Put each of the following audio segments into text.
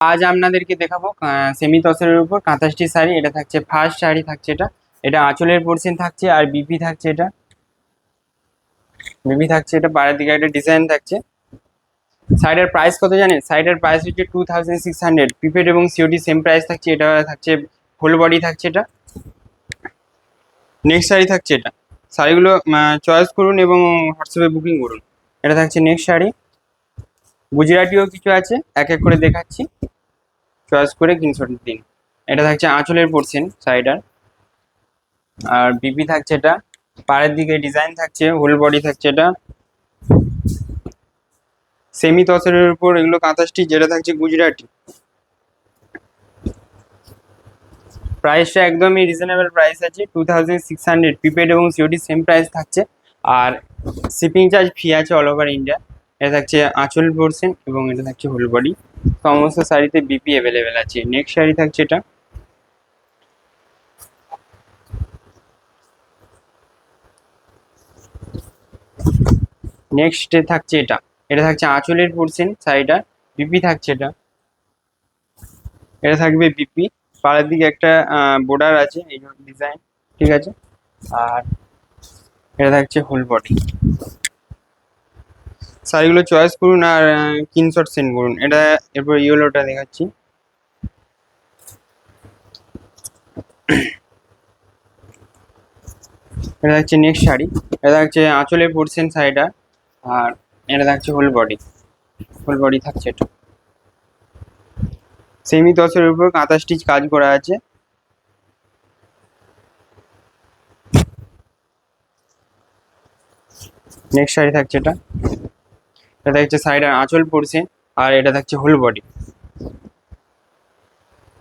আজ আপনাদেরকে দেখাবো সেমি তসরের উপর কাঁথা স্টিচ শাড়ি। এটা থাকছে ফার্স্ট শাড়ি থাকছে এটা। এটা আঁচলের পোর্শন থাকছে আর বিপি থাকছে এটা। বিপি থাকছে এটা, পাড়ের দিকে একটা ডিজাইন থাকছে। শাড়িটার প্রাইস কত জানেন? শাড়িটার প্রাইস হচ্ছে 2600। প্রিপেড এবং সিওডি সেম প্রাইস থাকছে। এটা থাকছে ফুল বডি থাকছে এটা। নেক্সট শাড়ি থাকছে এটা। শাড়িগুলো চয়েস করুন এবং হোয়াটসঅ্যাপে বুকিং করুন। এটা থাকছে নেক্সট শাড়ি। গুজরাটিও কিছু আছে, এক এক করে দেখাচ্ছি, চয়েস করে স্ক্রিনশট দিন। এটা থাকছে আঁচলের পোর্শন শাড়িটার, আর বিপি থাকছে এটা। পাড়ের দিকে ডিজাইন থাকছে, হোল বডি থাকছে এটা। সেমি তসরের উপর এগুলো কাঁথা স্টিচ, যেটা থাকছে গুজরাটি। প্রাইসটা একদমই রিজনেবল প্রাইস আছে, 2600। প্রিপেড এবং সিওডি সেম প্রাইস থাকছে, আর শিপিং চার্জ ফ্রি আছে অল ওভার ইন্ডিয়া। এটা থাকছে আঁচল পোর্শন এবং এটা থাকছে হোল বডি। সমস্ত শাড়িতে বিপি অ্যাভেলেবেল আছে। নেক্সট শাড়ি থাকছে এটা। নেক্সট থাকছে এটা। এটা থাকছে আঁচলের পোর্শন শাড়িটা, বিপি থাকছে এটা। এটা থাকবে বিপি, পাড়ের দিকে একটা বর্ডার আছে এই ডিজাইন, ঠিক আছে। আর এটা থাকছে হোল বডি। শাড়িগুলো চয়েস করুন আর স্ক্রিনশট সেন্ড করুন। এটা এরপর ইয়েলোটা দেখাচ্ছি। এটা থাকছে নেক্সট শাড়ি। এটা থাকছে আঁচলের পোর্শন শাড়িটা, আর এটা থাকছে হোল বডি। হোল বডি থাকছে এটা। সেমি তসরের উপর কাঁথা স্টিচ কাজ করা আছে। নেক্সট শাড়ি থাকছে এটা। এটা থাকছে শাড়িটার আঁচল পোর্শন, আর এটা থাকছে হোল বডি।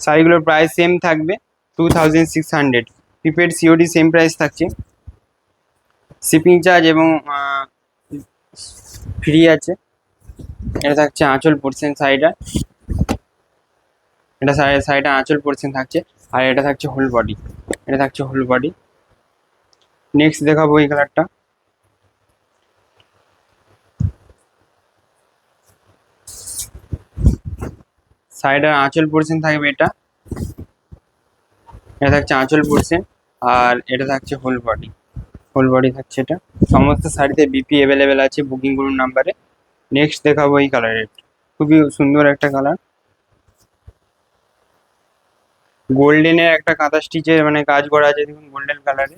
শাড়িগুলোর প্রাইস সেম থাকবে, 2600। প্রিপেড সিওডি সেম প্রাইস থাকছে। শিপিং চার্জ এবং ফ্রি আছে। এটা থাকছে আঁচল পোর্শন শাড়িটা। এটা শাড়িটা আঁচল পোর্শন থাকছে, আর এটা থাকছে হোল বডি। এটা থাকছে হোল বডি। নেক্সট দেখাবো এই কালারটা। শাড়িটার আঁচল পোর্শন থাকবে এটা। এটা থাকছে আঁচল পোর্শন, আর এটা থাকছে হোল বডি। হোল বডি থাকছে এটা। সমস্ত শাড়িতে বিপি অ্যাভেলেবেল আছে, বুকিং করুন নাম্বারে। নেক্সট দেখাবো এই কালারের, খুবই সুন্দর একটা কালার। গোল্ডেনের একটা কাঁথা স্টিচের মানে কাজ করা আছে, দেখুন গোল্ডেন কালারে,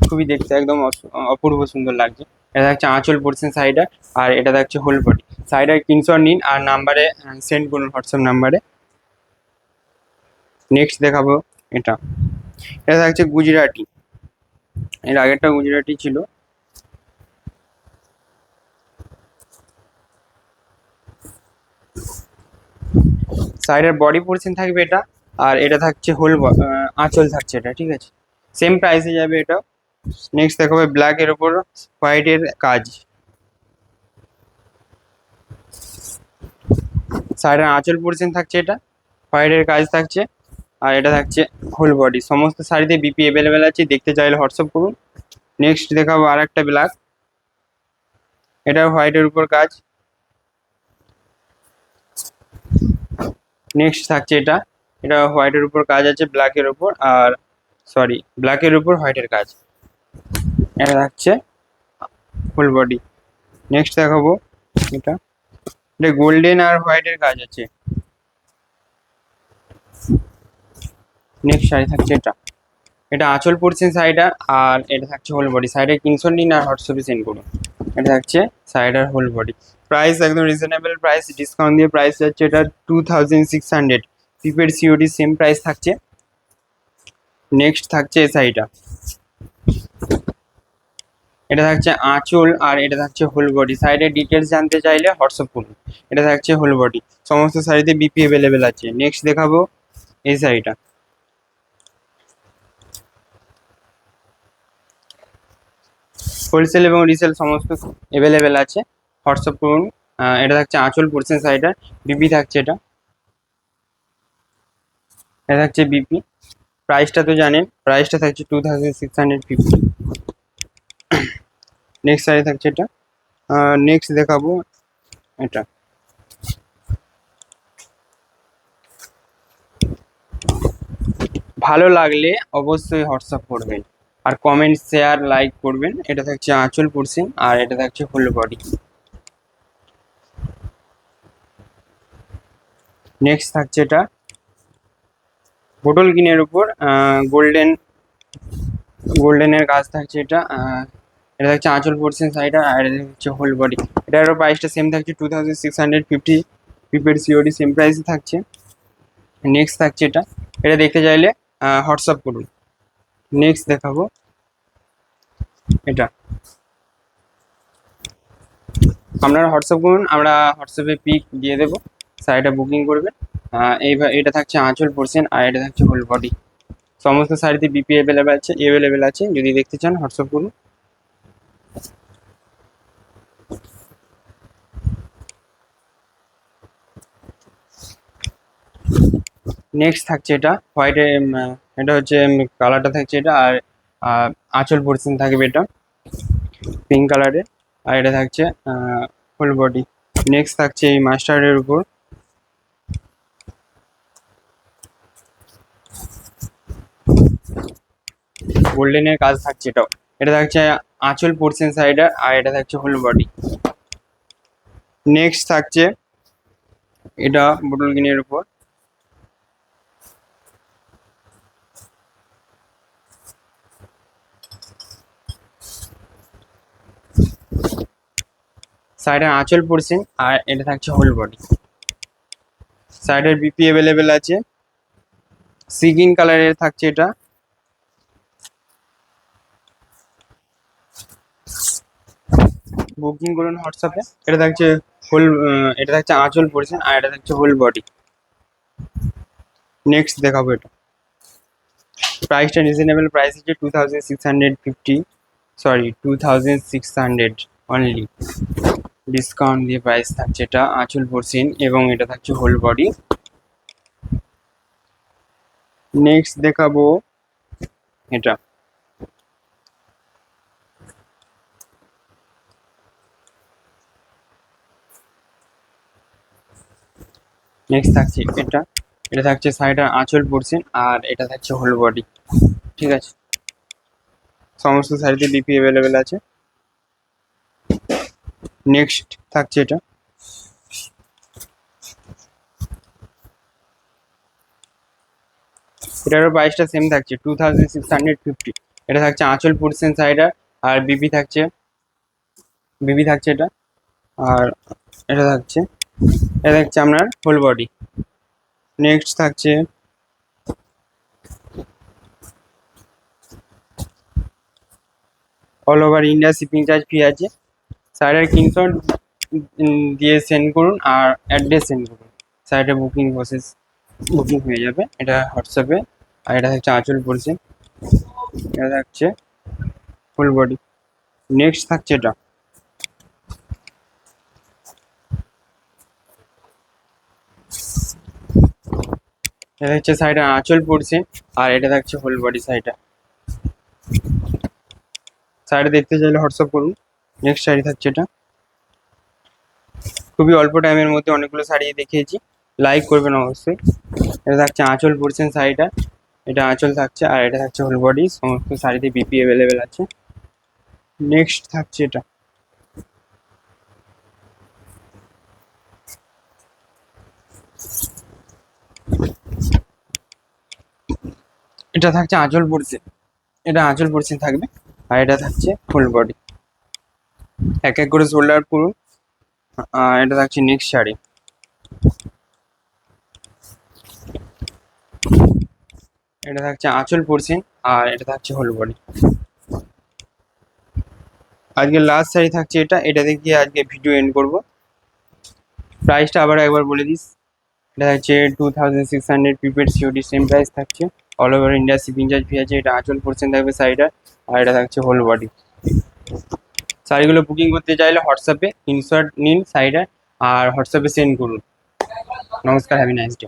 খুবই দেখতে একদম অপূর্ব সুন্দর লাগছে। এটা থাকছে আঁচল পোর্শন শাড়িটা, আর এটা থাকছে হোল বডি। শাড়িটার স্ক্রিনশট নিন আর নাম্বারে সেন্ড করুন, হোয়াটসঅ্যাপ নাম্বারে। নেক্সট দেখাবো এটা। এটা থাকছে গুজরাটি। এর আগেরটা গুজরাটি ছিল। শাড়িটার বডি পোর্শন থাকবে এটা, আর এটা থাকছে হোল আঁচল থাকছে এটা, ঠিক আছে। সেম প্রাইসে যাবে এটা। নেক্সট দেখাবে ব্ল্যাক এর উপর হোয়াইটের কাজ। শাড়িটার আঁচল পোর্শন থাকছে এটা, হোয়াইটের কাজ থাকছে, আর এটা থাকছে হোল বডি। সমস্ত শাড়িতে বিপি অ্যাভেলেবেল আছে, দেখতে চাইলে হোয়াটসঅ্যাপ করুন। নেক্সট দেখাবো আর একটা ব্ল্যাক। এটা হোয়াইটের উপর কাজ। নেক্সট থাকছে এটা। এটা হোয়াইটের উপর কাজ আছে ব্ল্যাকের উপর, আর সরি ব্ল্যাকের উপর হোয়াইটের কাজ। এটা থাকছে ফুল বডি। নেক্সট দেখাবো এটা। এটা গোল্ডেন আর হোয়াইটের কাজ আছে। নেক্সট শাড়ি থাকছে এটা। এটা আঁচল পোর্শন শাড়িটা, আর এটা থাকছে হোল বডি। শাড়িটা স্ক্রিনশট নিন আর হোয়াটসঅ্যাপে সেন্ড করুন। এটা থাকছে শাড়িটার হোল বডি। প্রাইস একদম রিজনেবল প্রাইস, ডিসকাউন্ট দিয়ে প্রাইস যাচ্ছে এটা 2600। প্রিপেড সিওডি সেম প্রাইস থাকছে। নেক্সট থাকছে এই শাড়িটা। এটা থাকছে আঁচল, আর এটা থাকছে হোল বডি। শাড়িটার ডিটেলস জানতে চাইলে হোয়াটসঅ্যাপ করুন। এটা থাকছে হোল বডি। সমস্ত শাড়িতে বিপি অ্যাভেলেবেল আছে। নেক্সট দেখাবো এই শাড়িটা। হোলসেল এবং রিসেল সমস্ত অ্যাভেলেবেল আছে, হোয়াটসঅ্যাপ করুন। এটা থাকছে আঁচল পোর্শন শাড়িটা, বিপি থাকছে এটা। এটা থাকছে বিপি। প্রাইসটা তো জানেন, প্রাইসটা থাকছে 2650। নেক্সট শাড়ি থাকছে এটা। নেক্সট দেখাবো এটা। ভালো লাগলে অবশ্যই হোয়াটসঅ্যাপ করবেন, আর কমেন্ট শেয়ার লাইক করবেন। এটা থাকছে আঁচল পোর্শন আর এটা থাকছে ফুল বডি। নেক্সট থাকছে এটা বোটল গ্রিনের উপর গোল্ডেনের কাজ থাকছে এটা। এটা থাকছে আঁচল পোর্শন সাইড আর এটা হচ্ছে হোল বডি। এটারও প্রাইসটা সেম থাকছে 2650 প্রিপেড সিওডি সেম প্রাইসে থাকছে। নেক্সট থাকছে এটা, এটা দেখতে চাইলে হোয়াটসঅ্যাপ করুন। নেক্সট দেখাবো এটা, আপনারা হোয়াটসঅ্যাপ করুন, আমরা হোয়াটসঅ্যাপে পিক দিয়ে দেবো, সাইডে বুকিং করবেন। এইবার এটা থাকছে আঁচল পোর্শন আর এটা থাকছে হোল বডি। সমস্ত শাড়িতে বিপি অ্যাভেলেবেল আছে, যদি দেখতে চান হোয়াটসঅ্যাপ করুন। নেক্সট থাকছে এটা হোয়াইটে, এটা হচ্ছে কালারটা থাকছে এটা, আর আঁচল পোর্শন থাকবে এটা পিঙ্ক কালারের, আর এটা থাকছে ফুল বডি। নেক্সট থাকছে এই মাস্টার্ডের উপর, গোল্ডেনের কাজ থাকছে এটাও। এটা থাকছে আঁচল পোর্শন সাইডার আর এটা থাকছে ফুল বডি। নেক্সট থাকছে এটা বোটল গ্রিনের উপর, সাইডের আঁচল পোর্শন আর এটা থাকছে হোল বডি। সাইডের বিপি অ্যাভেলেবেল আছে, সি গ্রিন কালারের থাকছে এটা। বুকিং করুন হোয়াটসঅ্যাপে। এটা থাকছে হোল, এটা থাকছে আঁচল পোর্শন আর এটা থাকছে হোল বডি। নেক্সট দেখাবো এটা, প্রাইসটা রিজনেবল প্রাইস হচ্ছে 2650, সরি 2600 অনলি, ডিসকাউন্ট দিয়ে প্রাইস থাকছে এটা আঁচল পোর্শন এবং এটা থাকছে হোল বডি। নেক্সট দেখাবো এটা, নেক্সট থাকছে এটা, এটা থাকছে সাইডের আঁচল পোর্শন আর এটা থাকছে হোল বডি। ঠিক আছে, সমস্ত শাড়িতে বিপি অ্যাভেলেবেল আছে। নেক্সট থাকছে এটা, এটারও প্রাইসটা সেম থাকছে 2650। এটা থাকছে আঁচল পোর্শন সাইডার আর বিবি থাকছে এটা, আর এটা থাকছে আপনার হোল বডি। নেক্সট থাকছে all over India shipping charge free আছে। সাইডের স্ক্রিনশট দিয়ে সেন্ড করুন আর অ্যাড্রেস সেন্ড করুন, সাইডে বুকিং হয়ে যাবে এটা হোয়াটসঅ্যাপে। আর এটা হচ্ছে আঁচল পোর্শন, এটা থাকছে ফুল বডি। নেক্সট থাকছে এটা হচ্ছে সাইডে আঁচল পোর্শন আর এটা থাকছে হোল বডি। সাইডে দেখতে চাইলে হোয়াটসঅ্যাপ করুন। নেক্সট শাড়ি থাকছে এটা, খুবই অল্প টাইমের মধ্যে অনেকগুলো শাড়ি দেখিয়েছি, লাইক করবেন অবশ্যই। এটা থাকছে আঁচল পোর্শন শাড়িটা, এটা আঁচল থাকছে আর এটা থাকছে হোল বডি, সমস্ত শাড়িতে বিপি অ্যাভেলেবেল আছে। নেক্সট থাকছে এটা, এটা থাকছে আঁচল পোর্শন, এটা আঁচল পোর্শন থাকবে আর এটা থাকছে ফুল বডি। এক এক করে শোল্ডার করুন। আর এটা থাকছে নেক্সট শাড়ি, এটা থাকছে আঁচল পোর্শন আর এটা থাকছে হোল বডি। আজকে লাস্ট শাড়ি থাকছে এটা, এটা দেখিয়ে আজকে ভিডিও এন্ড করব। প্রাইসটা আবার একবার বলে দিস, এটা হচ্ছে 2600 প্রিপেড সিওডি সেম প্রাইস থাকছে। All over India shipping charge free আছে। এটা আঁচল পোর্শন থাকবে সাইডার আর এটা থাকছে হোল বডি। শাড়িগুলো বুকিং করতে চাইলে হোয়াটসঅ্যাপে স্ক্রিনশট নিন সাইডার আর হোয়াটসঅ্যাপে সেন্ড করুন। নমস্কার, হ্যাভি নাইস ডে।